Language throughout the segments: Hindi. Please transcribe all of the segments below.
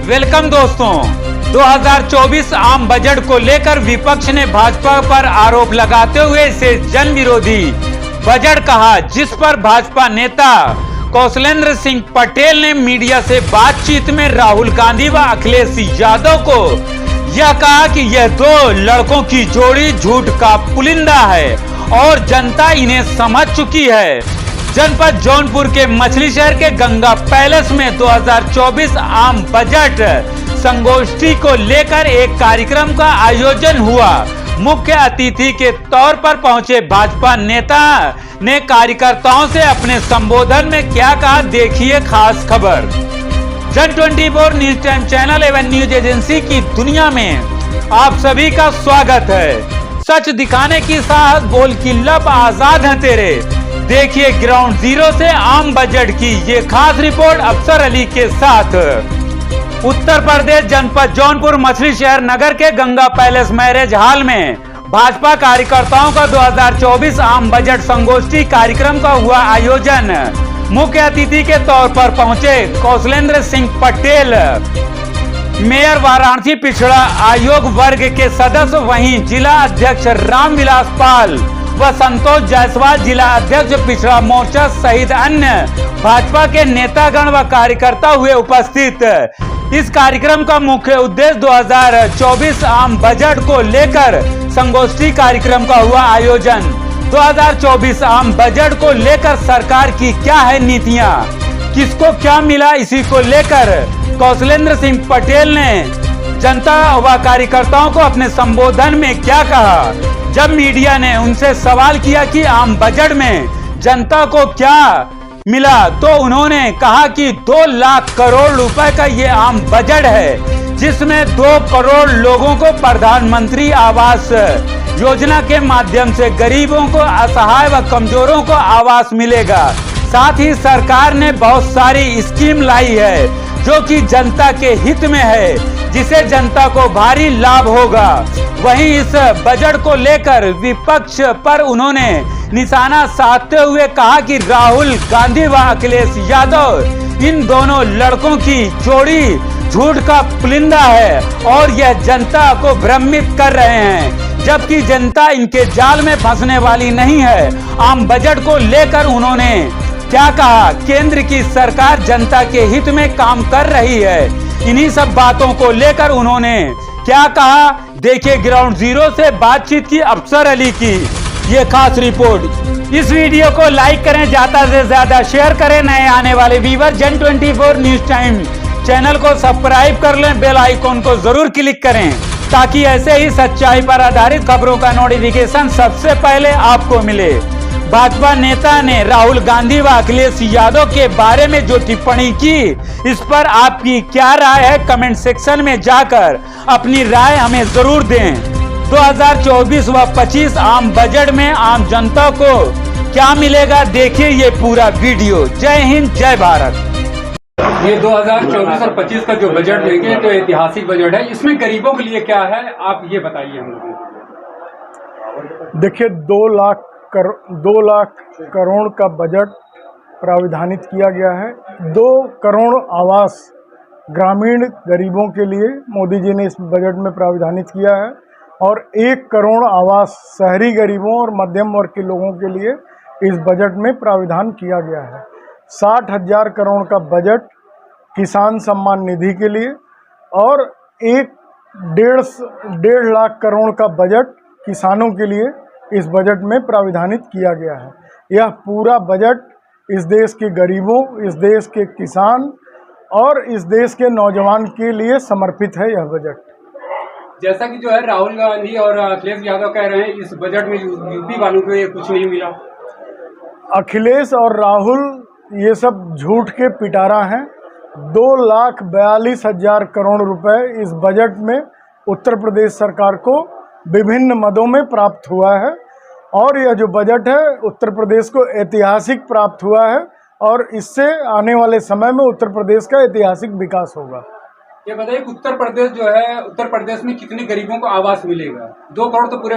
वेलकम दोस्तों। 2024 आम बजट को लेकर विपक्ष ने भाजपा पर आरोप लगाते हुए इसे जन विरोधी बजट कहा, जिस पर भाजपा नेता कौशलेंद्र सिंह पटेल ने मीडिया से बातचीत में राहुल गांधी व अखिलेश यादव को यह कहा कि यह दो लड़कों की जोड़ी झूठ का पुलिंदा है और जनता इन्हें समझ चुकी है। जनपद जौनपुर के मछली शहर के गंगा पैलेस में 2024 आम बजट संगोष्ठी को लेकर एक कार्यक्रम का आयोजन हुआ। मुख्य अतिथि के तौर पर पहुंचे भाजपा नेता ने कार्यकर्ताओं से अपने संबोधन में क्या कहा, देखिए खास खबर। जन 24 न्यूज टाइम चैनल एवं न्यूज एजेंसी की दुनिया में आप सभी का स्वागत है। सच दिखाने की साहस, बोल की लब, आजाद है तेरे। देखिए ग्राउंड जीरो से आम बजट की ये खास रिपोर्ट अफसर अली के साथ। उत्तर प्रदेश जनपद जौनपुर मछली शहर नगर के गंगा पैलेस मैरिज हॉल में भाजपा कार्यकर्ताओं का 2024 आम बजट संगोष्ठी कार्यक्रम का हुआ आयोजन। मुख्य अतिथि के तौर पर पहुंचे कौशलेंद्र सिंह पटेल, मेयर वाराणसी पिछड़ा आयोग वर्ग के सदस्य, वहीं जिला अध्यक्ष रामविलास पाल व संतोष जायसवाल जिला अध्यक्ष पिछड़ा मोर्चा सहित अन्य भाजपा के नेतागण व कार्यकर्ता हुए उपस्थित। इस कार्यक्रम का मुख्य उद्देश्य 2024 आम बजट को लेकर संगोष्ठी कार्यक्रम का हुआ आयोजन। 2024 आम बजट को लेकर सरकार की क्या है नीतियां, किसको क्या मिला, इसी को लेकर कौशलेंद्र सिंह पटेल ने जनता व कार्यकर्ताओं को अपने संबोधन में क्या कहा। जब मीडिया ने उनसे सवाल किया कि आम बजट में जनता को क्या मिला, तो उन्होंने कहा कि 2 लाख करोड़ रुपए का ये आम बजट है, जिसमें 2 करोड़ लोगों को प्रधानमंत्री आवास योजना के माध्यम से गरीबों को, असहाय व कमजोरों को आवास मिलेगा। साथ ही सरकार ने बहुत सारी स्कीम लाई है जो कि जनता के हित में है, जिसे जनता को भारी लाभ होगा। वहीं इस बजट को लेकर विपक्ष पर उन्होंने निशाना साधते हुए कहा कि राहुल गांधी व अखिलेश यादव इन दोनों लड़कों की जोड़ी झूठ का पुलिंदा है और यह जनता को भ्रमित कर रहे हैं, जबकि जनता इनके जाल में फंसने वाली नहीं है। आम बजट को लेकर उन्होंने क्या कहा, केंद्र की सरकार जनता के हित में काम कर रही है। इन्हीं सब बातों को लेकर उन्होंने क्या कहा, देखिए ग्राउंड जीरो से बातचीत की अफसर अली की ये खास रिपोर्ट। इस वीडियो को लाइक करें, ज्यादा से ज्यादा शेयर करें। नए आने वाले व्यूअर जन 24 न्यूज टाइम चैनल को सब्सक्राइब कर लें, बेल आइकॉन को जरूर क्लिक करें ताकि ऐसे ही सच्चाई पर आधारित खबरों का नोटिफिकेशन सबसे पहले आपको मिले। भाजपा नेता ने राहुल गांधी व अखिलेश यादव के बारे में जो टिप्पणी की, इस पर आपकी क्या राय है, कमेंट सेक्शन में जाकर अपनी राय हमें जरूर दें। 2024 व 25 आम बजट में आम जनता को क्या मिलेगा, देखिए ये पूरा वीडियो। जय हिंद, जय भारत। ये 2024 और 25 का जो बजट देंगे तो ऐतिहासिक बजट है, इसमें गरीबों के लिए क्या है, आप ये बताइए हम लोगों को। देखिए 2 लाख करोड़ का बजट प्राविधानित किया गया है। 2 करोड़ आवास ग्रामीण गरीबों के लिए मोदी जी ने इस बजट में प्राविधानित किया है और 1 करोड़ आवास शहरी गरीबों और मध्यम वर्ग के लोगों के लिए इस बजट में प्राविधान किया गया है। 60,000 करोड़ का बजट किसान सम्मान निधि के लिए और 1.5 लाख करोड़ का बजट किसानों के लिए इस बजट में प्राविधानित किया गया है। यह पूरा बजट इस देश के गरीबों, इस देश के किसान और इस देश के नौजवान के लिए समर्पित है यह बजट। जैसा कि जो है राहुल गांधी और अखिलेश यादव कह रहे हैं इस बजट में यूपी वालों को ये कुछ नहीं मिला। अखिलेश और राहुल ये सब झूठ के पिटारा हैं। 2,42,000 करोड़ रुपए इस बजट में उत्तर प्रदेश सरकार को विभिन्न मदों में प्राप्त हुआ है और यह जो बजट है उत्तर प्रदेश को ऐतिहासिक प्राप्त हुआ है और इससे आने वाले समय में उत्तर प्रदेश का ऐतिहासिक विकास होगा। ये बताइए कि उत्तर प्रदेश जो है, उत्तर प्रदेश में कितने गरीबों को आवास मिलेगा? 2 करोड़ तो पूरे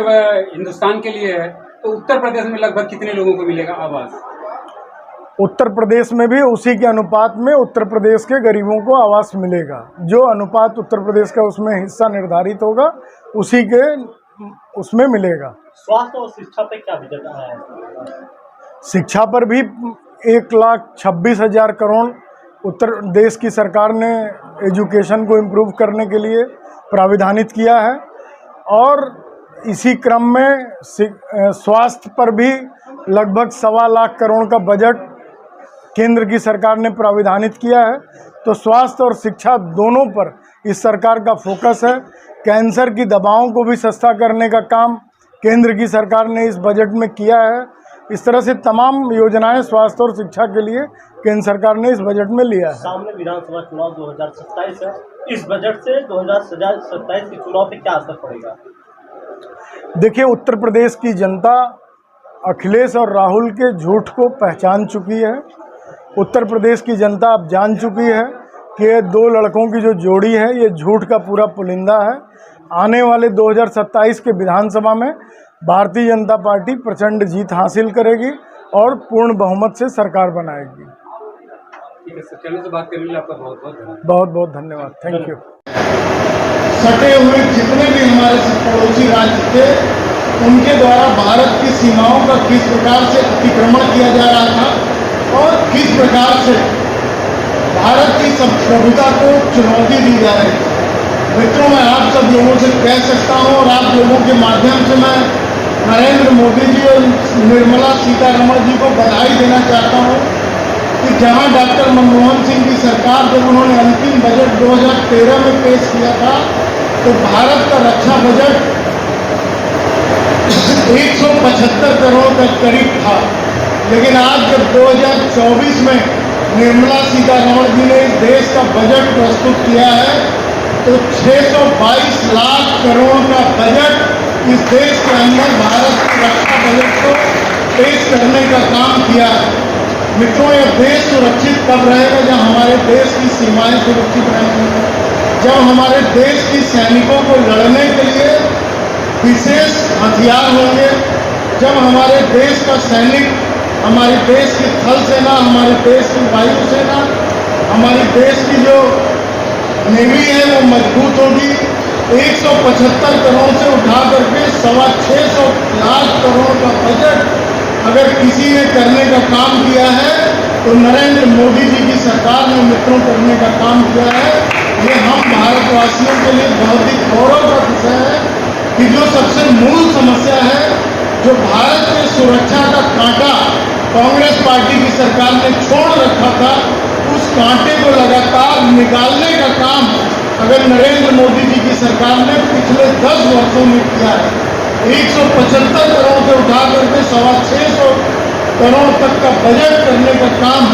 हिंदुस्तान के लिए है, तो उत्तर प्रदेश में लगभग कितने लोगों को मिलेगा आवास? उत्तर प्रदेश में भी उसी के अनुपात में उत्तर प्रदेश के गरीबों को आवास मिलेगा। जो अनुपात उत्तर प्रदेश का उसमें हिस्सा निर्धारित होगा उसी के उसमें मिलेगा। स्वास्थ्य और शिक्षा पे क्या बजट आया है? शिक्षा पर भी 1,26,000 करोड़ उत्तर प्रदेश की सरकार ने एजुकेशन को इम्प्रूव करने के लिए प्राविधानित किया है और इसी क्रम में स्वास्थ्य पर भी लगभग 1.25 लाख करोड़ का बजट केंद्र की सरकार ने प्राविधानित किया है। तो स्वास्थ्य और शिक्षा दोनों पर इस सरकार का फोकस है। कैंसर की दवाओं को भी सस्ता करने का काम केंद्र की सरकार ने इस बजट में किया है। इस तरह से तमाम योजनाएं स्वास्थ्य और शिक्षा के लिए केंद्र सरकार ने इस बजट में लिया है। सामने विधानसभा चुनाव 2027 है, इस बजट से 2027 के चुनाव पे क्या असर पड़ेगा? देखिए, उत्तर प्रदेश की जनता अखिलेश और राहुल के झूठ को पहचान चुकी है। उत्तर प्रदेश की जनता अब जान चुकी है कि ये दो लड़कों की जो जोड़ी है ये झूठ का पूरा पुलिंदा है। आने वाले 2027 के विधानसभा में भारतीय जनता पार्टी प्रचंड जीत हासिल करेगी और पूर्ण बहुमत से सरकार बनाएगी। ठीक है सर, चैनल से बात करने के लिए आपका बहुत बहुत धन्यवाद। बहुत बहुत धन्यवाद, थैंक यू। सटे हुए जितने भी हमारे पड़ोसी राज्य थे उनके द्वारा भारत की सीमाओं का किस प्रकार से अतिक्रमण किया जा रहा था और किस प्रकार से भारत की संप्रभुता को चुनौती दी जा रही है। मित्रों, मैं आप सब लोगों से कह सकता हूं और आप लोगों के माध्यम से मैं नरेंद्र मोदी जी और निर्मला सीतारमण जी को बधाई देना चाहता हूं कि जहां डॉक्टर मनमोहन सिंह की सरकार जब उन्होंने अंतिम बजट 2013 में पेश किया था तो भारत का रक्षा बजट 175 करोड़ का करीब था, लेकिन आज जब 2024 में निर्मला सीतारमण जी ने इस देश का बजट प्रस्तुत किया है तो 622 लाख करोड़ का बजट इस देश के अंदर भारत के रक्षा बजट को पेश करने का काम किया है। मित्रों, यह देश सुरक्षित कब रहेगा? जब हमारे देश की सीमाएं सुरक्षित रहेंगी, जब हमारे देश की सैनिकों को लड़ने के लिए विशेष हथियार होंगे, जब हमारे देश का सैनिक, हमारे देश की थल सेना, हमारे देश की वायु सेना, हमारे देश की जो नेवी है वो मजबूत होगी। 175 करोड़ से उठा करके 625 लाख करोड़ का बजट अगर किसी ने करने का काम किया है तो नरेंद्र मोदी जी की सरकार ने मित्रों करने का काम किया है। ये हम भारतवासियों के लिए बहुत ही गौरव का विषय है कि जो सबसे मूल समस्या है, जो भारत में सुरक्षा का कांटा कांग्रेस पार्टी की सरकार ने छोड़ रखा था, उस कांटे को लगातार निकालने का काम अगर नरेंद्र मोदी जी की सरकार ने पिछले 10 वर्षों में किया है। 175 करोड़ से उठा करके 625 करोड़ तक का बजट करने का काम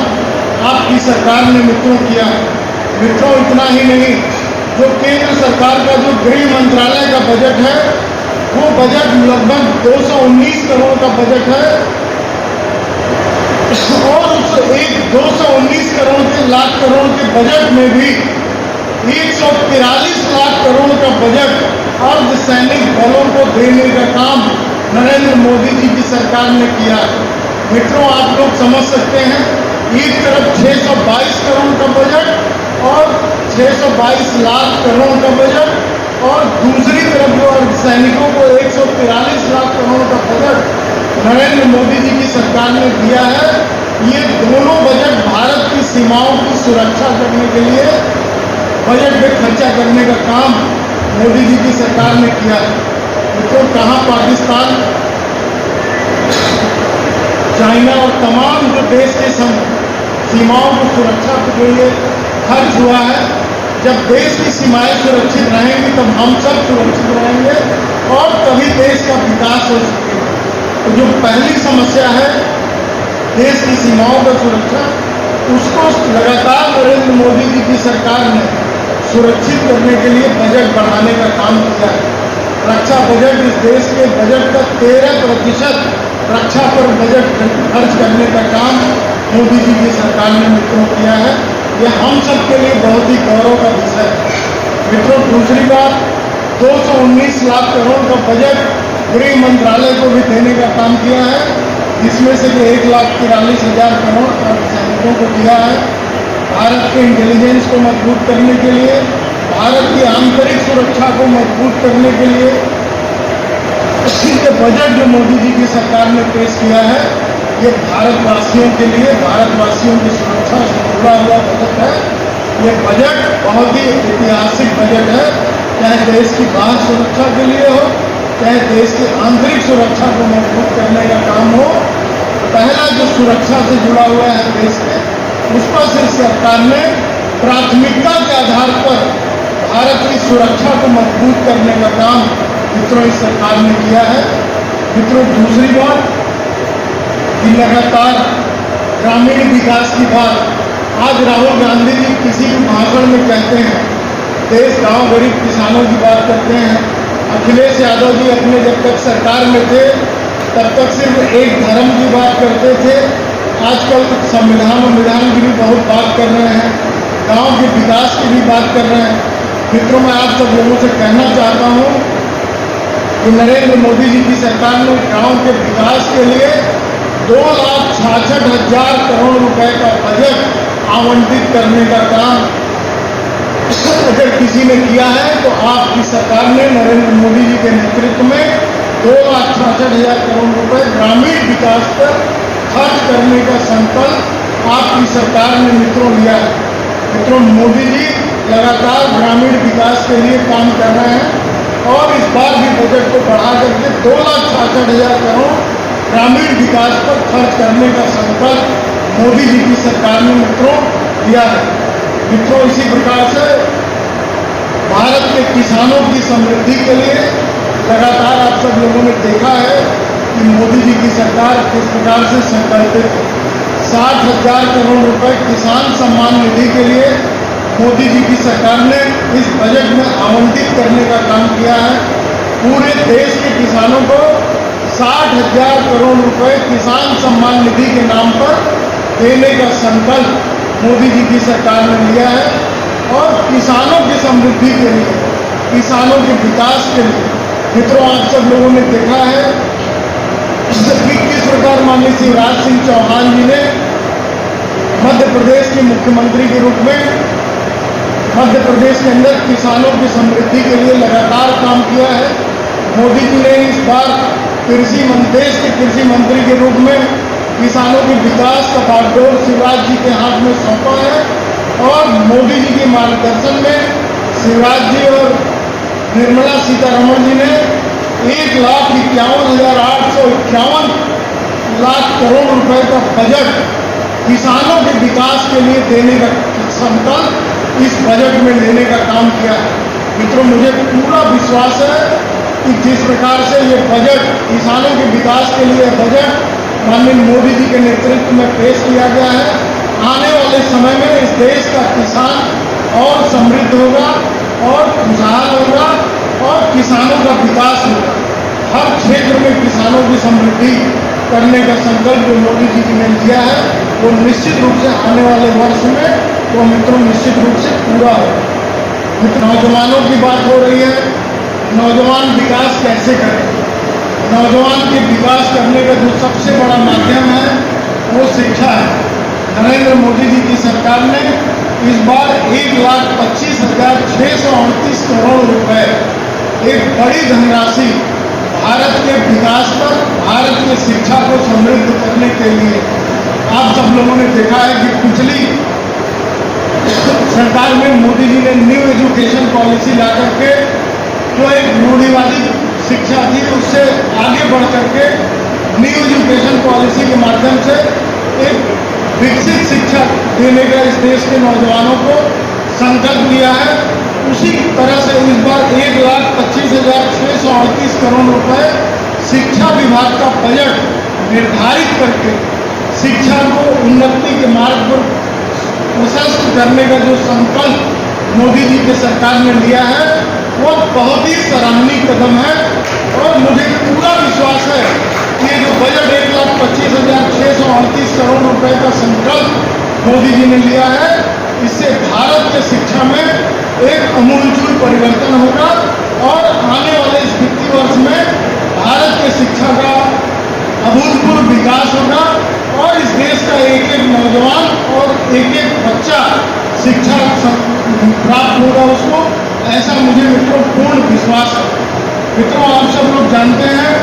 आपकी सरकार ने मित्रों किया है। मित्रों, इतना ही नहीं, जो केंद्र सरकार का जो गृह मंत्रालय का बजट है वो बजट लगभग 219 करोड़ का बजट है और उस 219 करोड़ के लाख करोड़ के बजट में भी 143 लाख करोड़ का बजट अर्धसैनिक बलों को देने का काम नरेंद्र मोदी जी की सरकार ने किया है। मित्रों, आप लोग समझ सकते हैं, एक तरफ 622 करोड़ का बजट और 622 लाख करोड़ का बजट और दूसरी तरफ जो अर्धसैनिकों को 143 लाख करोड़ का बजट नरेंद्र मोदी जी की सरकार ने दिया है। ये दोनों बजट भारत की सीमाओं की सुरक्षा करने के लिए बजट में खर्चा करने का काम मोदी जी की सरकार ने किया है। मित्रों, कहाँ पाकिस्तान, चाइना और तमाम जो देश के सीमाओं की सुरक्षा के लिए खर्च हुआ है। जब देश की सीमाएं सुरक्षित रहेंगी तब हम सब सुरक्षित रहेंगे और तभी देश का विकास हो सकेगा। तो जो पहली समस्या है देश की सीमाओं का सुरक्षा, उसको लगातार नरेंद्र मोदी जी की सरकार ने सुरक्षित करने के लिए बजट बढ़ाने का काम किया है। रक्षा बजट, इस देश के बजट का 13% रक्षा पर बजट खर्च करने का काम मोदी जी की सरकार ने मित्रों किया है। यह हम सब के लिए बहुत ही गौरव का विषय है। मित्रों, दूसरी बात, 219 लाख करोड़ का बजट गृह मंत्रालय को भी देने का काम किया है। जिसमें से 1,43,000 करोड़ सैनिकों को दिया है। भारत के इंटेलिजेंस को मजबूत करने के लिए, भारत की आंतरिक सुरक्षा को मजबूत करने के लिए ये बजट जो मोदी जी की सरकार ने पेश किया है, ये भारतवासियों के लिए, भारतवासियों की सुरक्षा से जुड़ा हुआ बजट है। ये बजट बहुत ही ऐतिहासिक बजट है, चाहे देश की बाह्य सुरक्षा के लिए हो, चाहे देश की आंतरिक सुरक्षा को मजबूत करने का काम हो। पहला जो सुरक्षा से जुड़ा हुआ है देश के, उस पर से सरकार ने प्राथमिकता के आधार पर भारत की सुरक्षा को मजबूत करने का काम मित्रों इस सरकार ने किया है। मित्रों, दूसरी बात कि लगातार ग्रामीण विकास की बात आज राहुल गांधी जी किसी भी भाषण में कहते हैं, देश गांव गरीब किसानों की बात करते हैं। अखिलेश यादव जी अपने जब तक सरकार में थे तब तक सिर्फ एक धर्म की बात करते थे। आजकल संविधान और विधान की भी बहुत बात कर रहे हैं, गांव के विकास की भी बात कर रहे हैं। मित्रों, मैं आप सब लोगों से कहना चाहता हूं कि नरेंद्र मोदी जी की सरकार ने गांव के विकास के लिए 2,66,000 करोड़ रुपए का बजट आवंटित करने का काम अगर किसी ने किया है तो आपकी सरकार ने नरेंद्र मोदी जी के नेतृत्व में 2,66,000 करोड़ रुपए ग्रामीण विकास पर खर्च करने का संकल्प आपकी सरकार ने मित्रों लिया है। मित्रों, मोदी जी लगातार ग्रामीण विकास के लिए काम कर रहे हैं और इस बार भी बजट को बढ़ा करके 2,66,000 करोड़ ग्रामीण विकास पर खर्च करने का संकल्प मोदी जी की सरकार ने मित्रों लिया है। मित्रों, इसी प्रकार से भारत के किसानों की समृद्धि के लिए लगातार आप सब लोगों ने देखा है कि मोदी जी की सरकार किस प्रकार से संकल्पित है। 60,000 करोड़ रुपए किसान सम्मान निधि के लिए मोदी जी की सरकार ने इस बजट में आवंटित करने का काम किया है। पूरे देश के किसानों को 60,000 करोड़ रुपए किसान सम्मान निधि के नाम पर देने का संकल्प मोदी जी की सरकार ने लिया है और किसानों की समृद्धि के लिए, किसानों के विकास के लिए मित्रों आप सब लोगों ने देखा है कि किस प्रकार माननीय शिवराज सिंह चौहान जी ने मध्य प्रदेश के मुख्यमंत्री के रूप में मध्य प्रदेश के अंदर किसानों की समृद्धि के लिए लगातार काम किया है। मोदी जी ने इस बार देश के कृषि मंत्री के रूप में किसानों के विकास का बागडोर शिवराज जी के हाथ में सौंपा है और मोदी जी के मार्गदर्शन में शिवराज जी और निर्मला सीतारमण जी ने 1,51,851 लाख करोड़ रुपए का बजट किसानों के विकास के लिए देने का संकल्प इस बजट में लेने का काम किया है। मित्रों, मुझे पूरा विश्वास है कि जिस प्रकार से ये बजट किसानों के विकास के लिए बजट माननीय मोदी जी के नेतृत्व में पेश किया गया है, आने वाले समय में इस देश का किसान और समृद्ध होगा और खुशहाल होगा और किसानों का विकास होगा। हर क्षेत्र में किसानों की समृद्धि करने का संकल्प जो मोदी जी ने लिया है वो निश्चित रूप से आने वाले वर्ष में वो मित्रों निश्चित रूप से पूरा होगा। नौजवानों की बात हो रही है, नौजवान विकास कैसे करें? नौजवान के विकास करने का जो सबसे बड़ा माध्यम है वो शिक्षा है। नरेंद्र मोदी जी की सरकार ने इस बार 1,25,638 करोड़ रुपए एक बड़ी धनराशि भारत के विकास पर, भारत की शिक्षा को समृद्ध करने के लिए आप सब लोगों ने देखा है कि पिछली सरकार में मोदी जी ने न्यू एजुकेशन पॉलिसी ला करके जो एक रूढ़िवादी शिक्षा थी उससे आगे बढ़ करके न्यू एजुकेशन पॉलिसी के माध्यम से एक विकसित शिक्षा देने का इस देश के नौजवानों को संकल्प लिया है। उसी तरह से इस बार 1,25,638 करोड़ रुपए शिक्षा विभाग का बजट निर्धारित करके शिक्षा को उन्नति के मार्ग पर प्रशस्त करने का जो संकल्प मोदी जी की सरकार ने लिया है वो बहुत ही सराहनीय कदम है और मुझे पूरा विश्वास है कि ये जो बजट 1,25,638 करोड़ रुपए का संकल्प मोदी जी ने लिया है इससे भारत के शिक्षा में एक अमूलचूल परिवर्तन होगा और आने वाले इस वित्तीय वर्ष में भारत के शिक्षा का अभूतपूर्व विकास होगा और इस देश का एक एक नौजवान और एक एक बच्चा शिक्षा प्राप्त होगा उसको, ऐसा मुझे मित्रों पूर्ण विश्वास है। मित्रों, आप सब लोग जानते हैं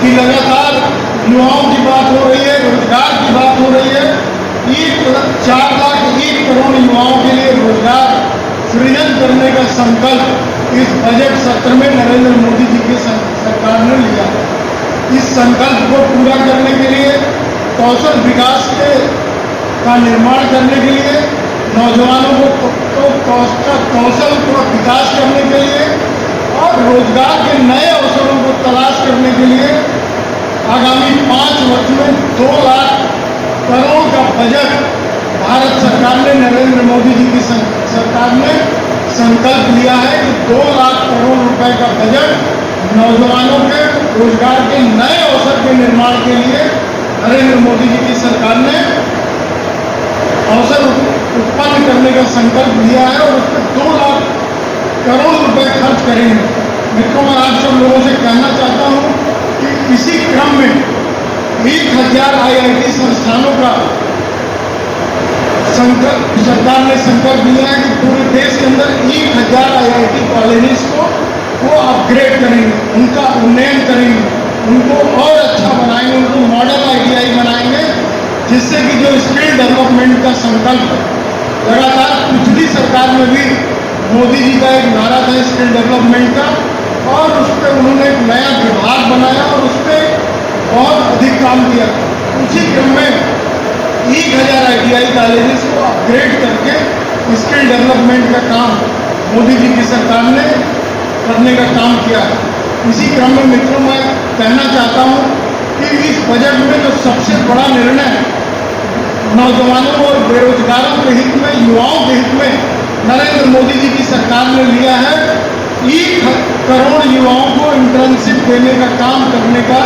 कि लगातार युवाओं की बात हो रही है, रोजगार की बात हो रही है। 4,01 करोड़ युवाओं के लिए रोजगार सृजन करने का संकल्प इस बजट सत्र में नरेंद्र मोदी जी की सरकार ने लिया है। इस संकल्प को पूरा करने के लिए, कौशल विकास का निर्माण करने के लिए, नौजवानों को कौशल को विकास करने के लिए और रोजगार के नए अवसरों को तलाश करने के लिए आगामी 5 वर्ष में 2 लाख करोड़ का बजट भारत सरकार ने, नरेंद्र मोदी जी की सरकार ने संकल्प लिया है कि 2 लाख करोड़ रुपए का बजट नौजवानों के रोजगार के नए अवसर के निर्माण के लिए नरेंद्र मोदी जी की सरकार ने अवसर उत्पन्न करने का संकल्प लिया है और उस पर 2 लाख करोड़ रुपए खर्च करेंगे। मित्रों, मैं आप सब लोगों से कहना चाहता हूं कि इसी क्रम में 1000 IIT संस्थानों का सरकार ने संकल्प लिया है कि पूरे देश के अंदर 1000 IIT कॉलेजेस को वो अपग्रेड करेंगे, उनका उन्नयन करेंगे, उनको और अच्छा बनाएंगे, उनको मॉडल ITI बनाएंगे, जिससे कि जो स्किल डेवलपमेंट का संकल्प है, लगातार पिछली सरकार में भी मोदी जी का एक नारा था स्किल डेवलपमेंट का, और उस पर उन्होंने एक नया विभाग बनाया और उस पर बहुत अधिक काम किया। उसी क्रम में 1000 ITI कॉलेजेस को अपग्रेड करके स्किल डेवलपमेंट का काम मोदी जी की सरकार ने करने का काम किया है। इसी क्रम में मित्रों, मैं कहना चाहता हूँ कि इस बजट में जो सबसे बड़ा निर्णय नौजवानों और बेरोजगारों के हित में, युवाओं के हित में नरेंद्र मोदी जी की सरकार ने लिया है, 1 करोड़ युवाओं को इंटर्नशिप देने का काम करने का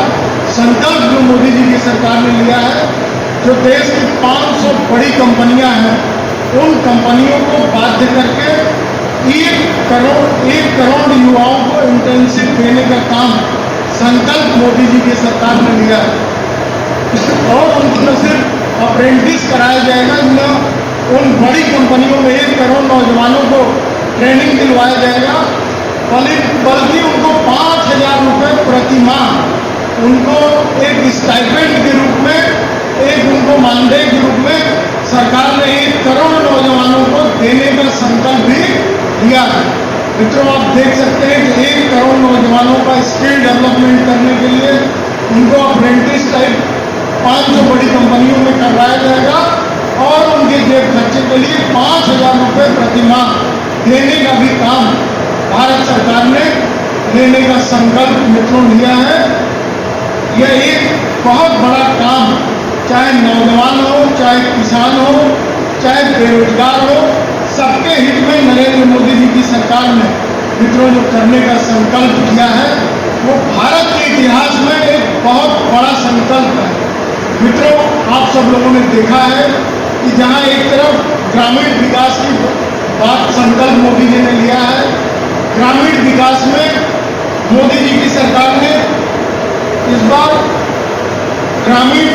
संकल्प जो मोदी जी की सरकार ने लिया है। जो देश की 500 बड़ी कंपनियां हैं, उन कंपनियों को बाध्य करके 1 करोड़ युवाओं को इंटर्नशिप देने का काम संकल्प मोदी जी की सरकार ने लिया है। और उनको न सिर्फ अप्रेंटिस कराया जाएगा, न उन बड़ी कंपनियों में 1 करोड़ नौजवानों को ट्रेनिंग दिलवाया जाएगा, बल्कि उनको 5,000 रुपये प्रति माह उनको एक स्टाइपेंड के रूप में, एक उनको मानदेय के रूप में सरकार ने 1 करोड़ नौजवानों को देने का संकल्प भी लिया है। मित्रों, आप देख सकते हैं कि 1 करोड़ नौजवानों का स्किल डेवलपमेंट करने के लिए उनको अप्रेंटिस टाइप 500 बड़ी कंपनियों में करवाया जाएगा और उनके जेब खर्चे के लिए 5,000 रुपये प्रति माह देने का भी काम भारत सरकार ने लेने का संकल्प मित्रों लिया है। यह एक बहुत बड़ा काम, चाहे नौजवान हो, चाहे किसान हो, चाहे बेरोजगार हो, सबके हित में नरेंद्र मोदी जी की सरकार ने मित्रों जो करने का संकल्प किया है, वो भारत के इतिहास में एक बहुत बड़ा संकल्प है। मित्रों, आप सब लोगों ने देखा है कि जहां एक तरफ ग्रामीण विकास की बात संकल्प मोदी जी ने लिया है, ग्रामीण विकास में मोदी जी की सरकार ने इस बार ग्रामीण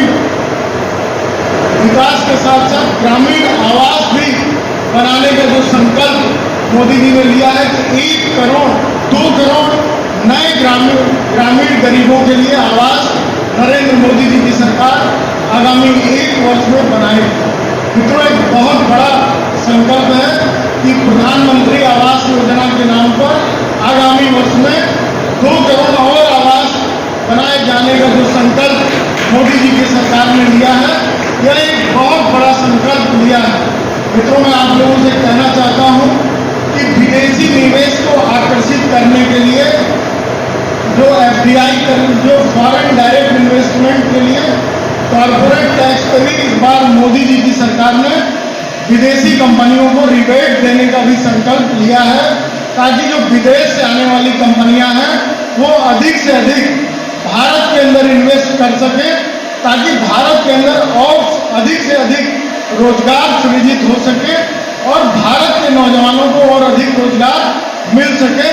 विकास के साथ साथ ग्रामीण आवास भी बनाने का जो संकल्प मोदी जी ने लिया है कि 1 करोड़ 2 करोड़ नए ग्रामीण गरीबों के लिए आवास नरेंद्र मोदी जी की सरकार आगामी 1 वर्ष में बनाएगी। मित्रों, एक बहुत बड़ा संकल्प है कि प्रधानमंत्री आवास योजना के नाम पर आगामी वर्ष में 2 करोड़ और आवास बनाए जाने का जो संकल्प मोदी जी की सरकार ने लिया है, यह एक बहुत बड़ा संकल्प लिया है। मित्रों, मैं आप लोगों से कहना चाहता हूं कि विदेशी निवेश को आकर्षित करने के लिए जो FDI जो फॉरेन डायरेक्ट इन्वेस्टमेंट के लिए कॉर्पोरेट टैक्स पर भी इस बार मोदी जी की सरकार ने विदेशी कंपनियों को रिबेट देने का भी संकल्प लिया है, ताकि जो विदेश से आने वाली कंपनियां हैं वो अधिक से अधिक भारत के अंदर इन्वेस्ट कर सके, ताकि भारत के अंदर और अधिक से अधिक रोजगार सृजित हो सके और भारत के नौजवानों को और अधिक रोजगार मिल सके।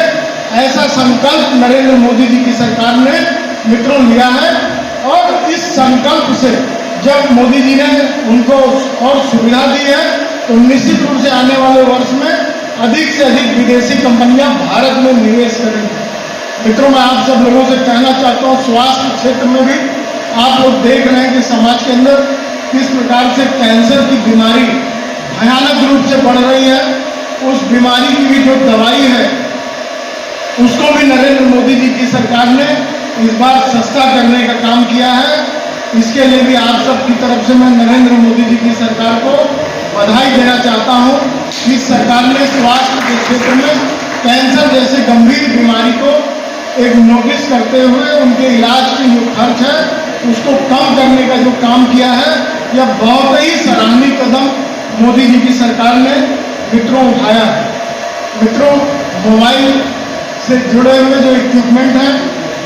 ऐसा संकल्प नरेंद्र मोदी जी की सरकार ने मित्रों लिया है। और इस संकल्प से जब मोदी जी ने उनको और सुविधा दी है तो निश्चित रूप से आने वाले वर्ष में अधिक से अधिक विदेशी कंपनियां भारत में निवेश करेंगी। मित्रों, मैं आप सब लोगों से कहना चाहता हूं, स्वास्थ्य क्षेत्र में भी आप लोग देख रहे हैं कि समाज के अंदर किस प्रकार से कैंसर की बीमारी भयानक रूप से बढ़ रही है। उस बीमारी की भी जो दवाई है उसको भी नरेंद्र मोदी जी की सरकार ने इस बार सस्ता करने का काम किया है। इसके लिए भी आप सब की तरफ से मैं नरेंद्र मोदी जी की सरकार को बधाई देना चाहता हूं। इस सरकार ने स्वास्थ्य के क्षेत्र में कैंसर जैसे गंभीर बीमारी को एक नोटिस करते हुए उनके इलाज की जो खर्च है उसको कम करने का जो काम किया है, यह बहुत ही सराहनीय कदम मोदी जी की सरकार ने मित्रों उठाया है। मित्रों, मोबाइल से जुड़े हुए जो इक्विपमेंट हैं,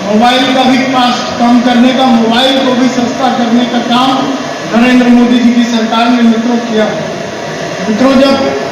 मोबाइल का भी कॉस्ट कम करने का, मोबाइल को भी सस्ता करने का काम नरेंद्र मोदी जी की सरकार ने मित्रों किया है। मित्रों, जब